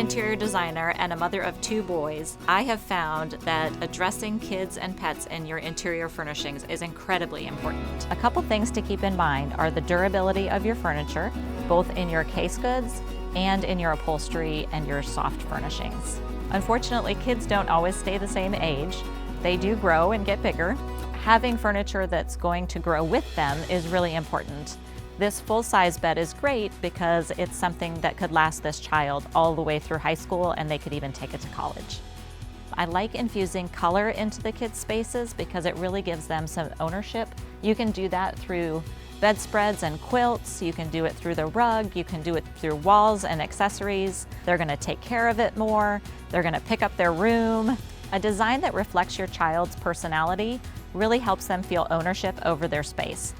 interior designer and a mother of 2 boys, I have found that addressing kids and pets in your interior furnishings is incredibly important. A couple things to keep in mind are the durability of your furniture, both in your case goods and in your upholstery and your soft furnishings. Unfortunately, kids don't always stay the same age. They do grow and get bigger. Having furniture that's going to grow with them is really important. This full-size bed is great because it's something that could last this child all the way through high school, and they could even take it to college. I like infusing color into the kids' spaces because it really gives them some ownership. You can do that through bedspreads and quilts, you can do it through the rug, you can do it through walls and accessories. They're going to take care of it more, they're going to pick up their room. A design that reflects your child's personality really helps them feel ownership over their space.